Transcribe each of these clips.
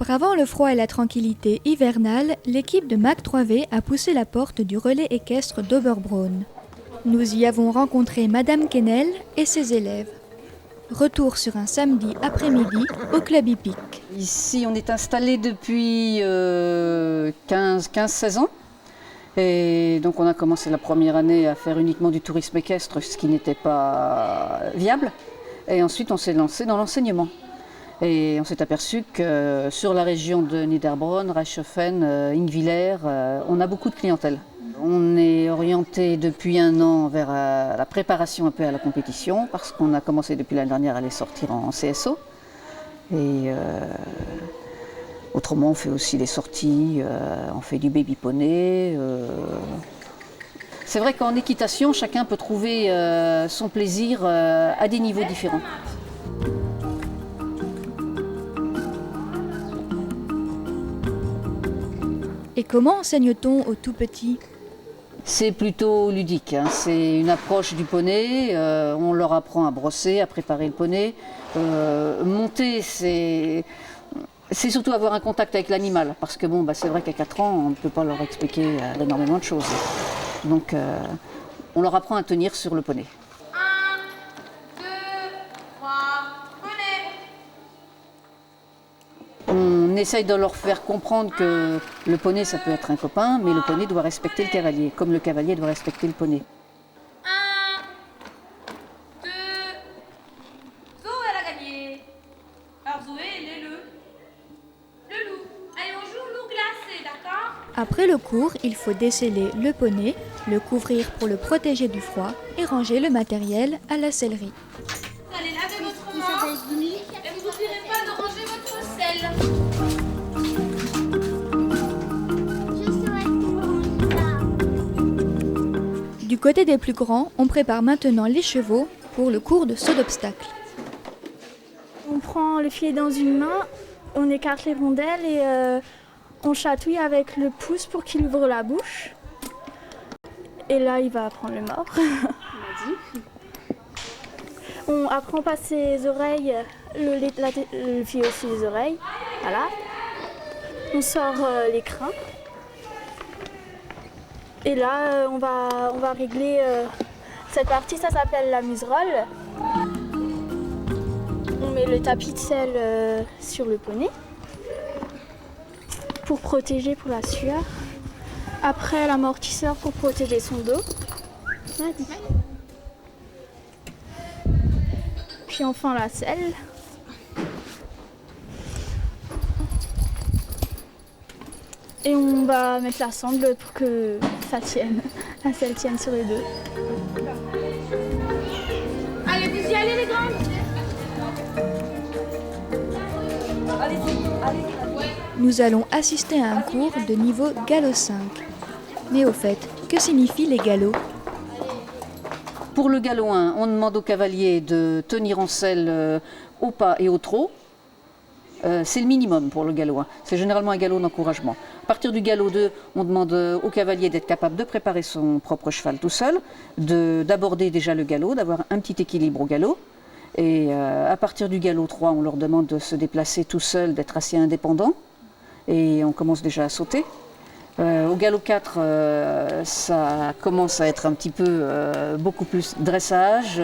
Bravant le froid et la tranquillité hivernale, l'équipe de MAC 3V a poussé la porte du relais équestre d'Oberbraun. Nous y avons rencontré Madame Kennel et ses élèves. Retour sur un samedi après-midi au club hippique. Ici, on est installé depuis 15-16 ans. Et donc, on a commencé la première année à faire uniquement du tourisme équestre, ce qui n'était pas viable. Et ensuite, on s'est lancé dans l'enseignement. Et on s'est aperçu que sur la région de Niederbronn, Reichshofen, Ingwiller, on a beaucoup de clientèle. On est orienté depuis un an vers la préparation un peu à la compétition, parce qu'on a commencé depuis l'année dernière à les sortir en CSO. Et autrement, on fait aussi des sorties, on fait du baby poney. C'est vrai qu'en équitation, chacun peut trouver son plaisir à des niveaux différents. Et comment enseigne-t-on aux tout petits ? C'est plutôt ludique, hein. C'est une approche du poney, on leur apprend à brosser, à préparer le poney. Monter, c'est surtout avoir un contact avec l'animal, parce que bon, c'est vrai qu'à 4 ans, on ne peut pas leur expliquer énormément de choses. Donc on leur apprend à tenir sur le poney. 1, 2, 3, poney. On essaye de leur faire comprendre que le poney, ça peut être un copain, mais le poney doit respecter le cavalier, comme le cavalier doit respecter le poney. 1, 2, Zoé, elle a gagné. Alors Zoé, elle est le loup. Allez, on joue loup glacé, d'accord? Après le cours, il faut déceler le poney, le couvrir pour le protéger du froid et ranger le matériel à la sellerie. Allez, lavez votre main et vous n'oublierez pas de ranger votre selle. Du côté des plus grands, on prépare maintenant les chevaux pour le cours de saut d'obstacle. On prend le filet dans une main, on écarte les rondelles et on chatouille avec le pouce pour qu'il ouvre la bouche. Et là, il va prendre le mort. Après, on passe ses oreilles, le filet aussi les oreilles. Voilà. On sort les crins. Et là, on va régler cette partie, ça s'appelle la muserolle. On met le tapis de selle sur le poney pour protéger pour la sueur. Après, l'amortisseur pour protéger son dos. Vas-y. Puis enfin la selle. Et on va mettre la sangle pour que ça tienne, la selle tienne sur les deux. Allez, vous y allez les grandes. Nous allons assister à un cours de niveau galop 5. Mais au fait, que signifient les galops ? Pour le galop 1, on demande au cavalier de tenir en selle au pas et au trot. C'est le minimum pour le galop 1. C'est généralement un galop d'encouragement. À partir du galop 2, on demande au cavalier d'être capable de préparer son propre cheval tout seul, d'aborder déjà le galop, d'avoir un petit équilibre au galop. Et à partir du galop 3, on leur demande de se déplacer tout seul, d'être assez indépendant. Et on commence déjà à sauter. Au galop 4, ça commence à être un petit peu beaucoup plus dressage.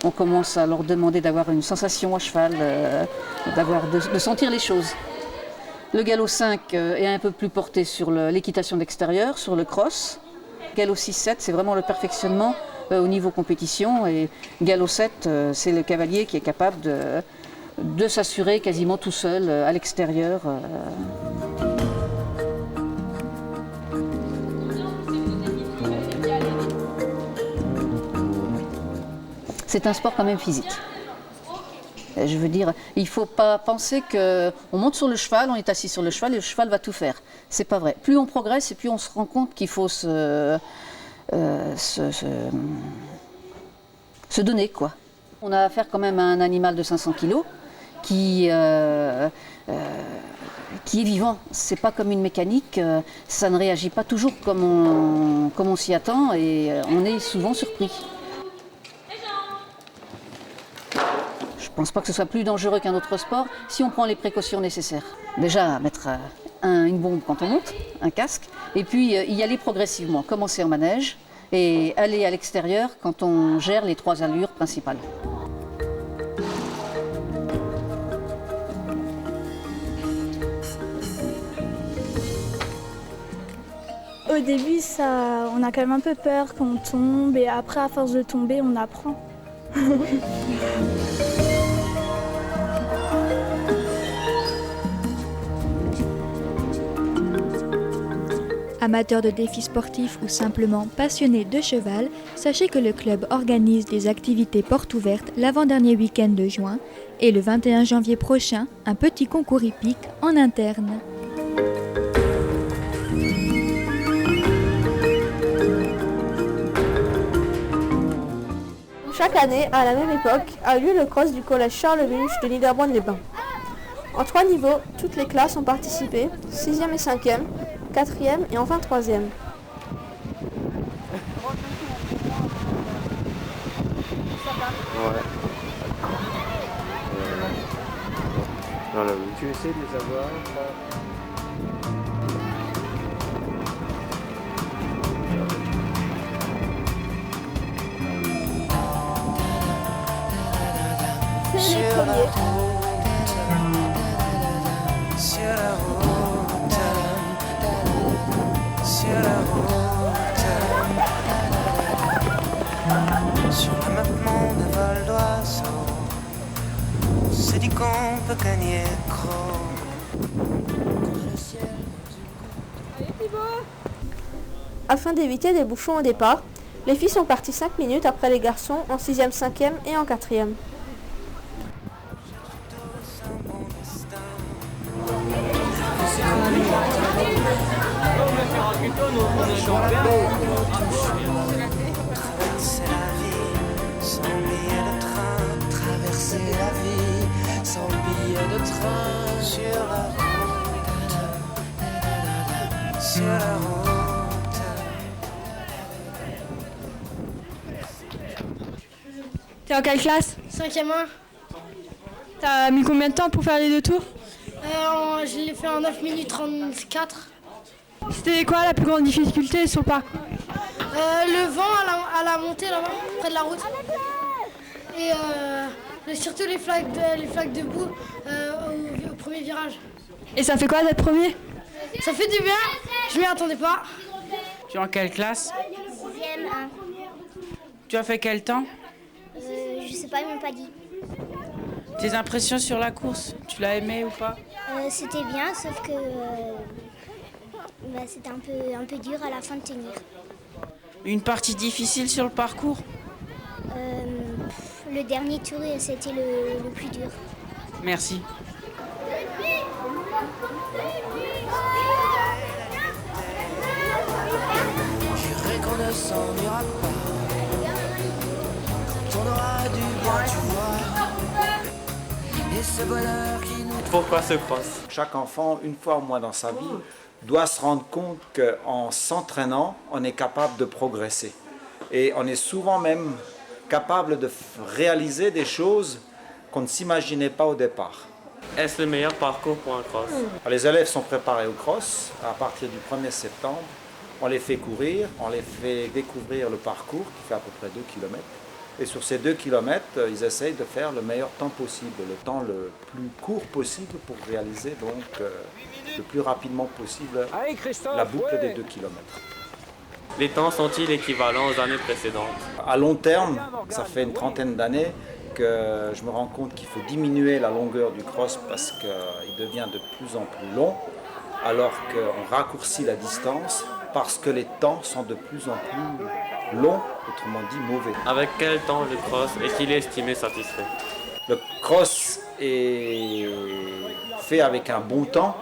On commence à leur demander d'avoir une sensation à cheval, de sentir les choses. Le galop 5 est un peu plus porté sur l'équitation d'extérieur, sur le cross. Galop 6-7, c'est vraiment le perfectionnement au niveau compétition. Et galop 7, c'est le cavalier qui est capable de s'assurer quasiment tout seul à l'extérieur. C'est un sport quand même physique. Je veux dire, il ne faut pas penser qu'on monte sur le cheval, on est assis sur le cheval et le cheval va tout faire. C'est pas vrai. Plus on progresse et plus on se rend compte qu'il faut se donner, quoi. On a affaire quand même à un animal de 500 kg qui est vivant. C'est pas comme une mécanique, ça ne réagit pas toujours comme on s'y attend et on est souvent surpris. ne pense pas que ce soit plus dangereux qu'un autre sport si on prend les précautions nécessaires. Déjà, mettre une bombe quand on monte, un casque, et puis y aller progressivement, commencer en manège et aller à l'extérieur quand on gère les 3 allures principales. Au début, on a quand même un peu peur quand on tombe et après, à force de tomber, on apprend. Amateurs de défis sportifs ou simplement passionnés de cheval, sachez que le club organise des activités portes ouvertes l'avant-dernier week-end de juin et le 21 janvier prochain, un petit concours hippique en interne. Chaque année, à la même époque, a lieu le cross du collège Charles-Munch de Niederbronn-les-Bains. En 3 niveaux, toutes les classes ont participé, 6e et 5e, 4e et enfin 3e. Voilà, tu essaies de les avoir. C'est les premiers. Sur la route, sur la route, sur l'ameublement de vol d'oiseau, on se dit qu'on peut gagner gros. Afin d'éviter des bouchons au départ, les filles sont parties 5 minutes après les garçons en 6e, 5e et en 4e. Traverser la vie sans billet de train, traverser la vie sans billet de train, sur la route, sur la route. T'es en quelle classe? 5e 1. T'as mis combien de temps pour faire les 2 tours? Je l'ai fait en 9 minutes 34. C'était quoi la plus grande difficulté sur le parcours? Le vent à la montée là-bas, près de la route. Et surtout les flaques de boue au premier virage. Et ça fait quoi d'être premier? Ça fait du bien, je m'y attendais pas. Tu es en quelle classe? 6e 1. Tu as fait quel temps? Je sais pas, ils m'ont pas dit. Tes impressions sur la course, tu l'as aimé ou pas? C'était bien, sauf que c'était un peu dur à la fin de tenir. Une partie difficile sur le parcours? Le dernier tour, c'était le plus dur. Merci. J'irai qu'on ne s'ennuiera pas, quand on aura du bien, tu vois, et ce bonheur qui nous... Pourquoi ce cross? Chaque enfant, une fois au moins dans sa vie, doit se rendre compte qu'en s'entraînant, on est capable de progresser. Et on est souvent même capable de réaliser des choses qu'on ne s'imaginait pas au départ. Est-ce le meilleur parcours pour un cross? Les élèves sont préparés au cross à partir du 1er septembre. On les fait courir, on les fait découvrir le parcours qui fait à peu près 2 km. Et sur ces 2 km, ils essayent de faire le meilleur temps possible, le temps le plus court possible pour réaliser donc le plus rapidement possible la boucle des 2 km. Les temps sont-ils équivalents aux années précédentes? À long terme, ça fait une trentaine d'années que je me rends compte qu'il faut diminuer la longueur du cross parce qu'il devient de plus en plus long, alors qu'on raccourcit la distance parce que les temps sont de plus en plus longs, autrement dit mauvais. Avec quel temps le cross est-il estimé satisfait? Le cross est fait avec un bon temps.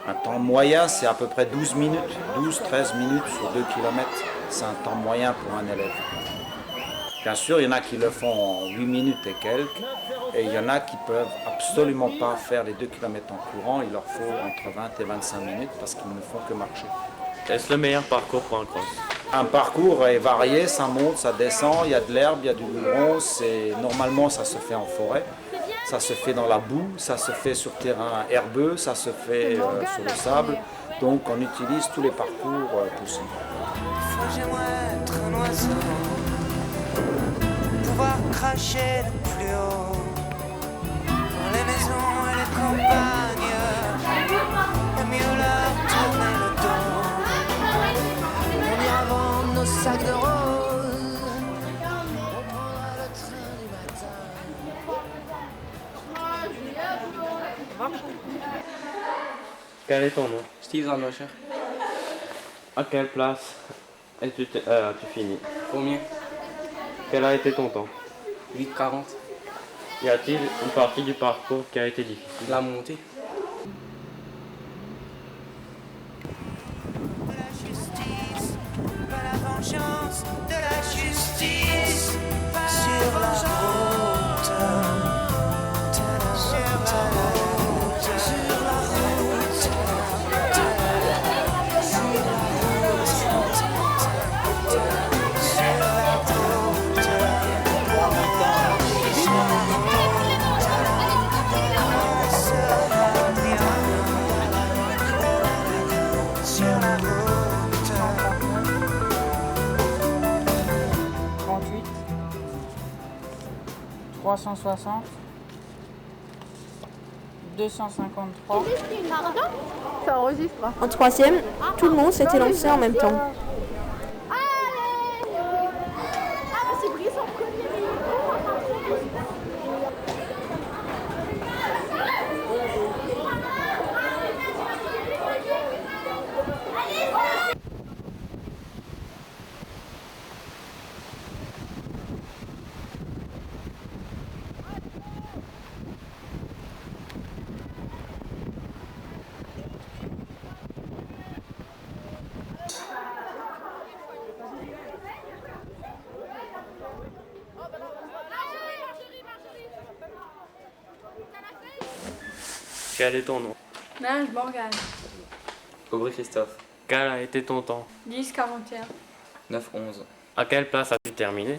Un temps moyen, c'est à peu près 12 minutes, 12-13 minutes sur 2 km. C'est un temps moyen pour un élève. Bien sûr, il y en a qui le font en 8 minutes et quelques, et il y en a qui ne peuvent absolument pas faire les 2 km en courant. Il leur faut entre 20 et 25 minutes parce qu'ils ne font que marcher. Est-ce le meilleur parcours pour un cross? Un parcours est varié, ça monte, ça descend, il y a de l'herbe, il y a du goudron. Normalement, ça se fait en forêt. ça se fait dans la boue, ça se fait sur terrain herbeux, ça se fait sur le sable. Donc on utilise tous les parcours possibles. J'aimerais être un oiseau, pouvoir cracher le plus haut, dans les maisons et les campagnes, et mieux leur tourner le dos. On ira vendre nos sacs de roses, on prendra le train du matin. Quel est ton nom? Steve Zandwasher. À quelle place as-tu fini? Premier. Quel a été ton temps? 8,40. Y a-t-il une partie du parcours qui a été difficile? La montée. De la justice, pas la vengeance, de la justice sur la route, sur la route, sur la route, sur la route. 38, 360, 253. Ça enregistre. En troisième, tout le monde s'était lancé en même temps. Quel est ton nom? Nage Morgane. Aubry Christophe. Quel a été ton temps? 10,41. 9,11. À quelle place as-tu terminé?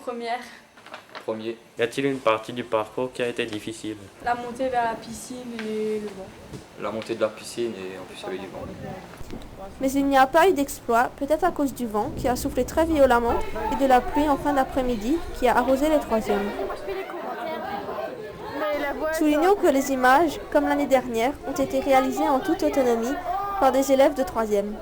Première. Premier. Y a-t-il une partie du parcours qui a été difficile? La montée vers la piscine et le vent. La montée de la piscine et en plus il y avait du vent. Mais il n'y a pas eu d'exploit, peut-être à cause du vent qui a soufflé très violemment et de la pluie en fin d'après-midi qui a arrosé les troisièmes. Soulignons que les images, comme l'année dernière, ont été réalisées en toute autonomie par des élèves de troisième.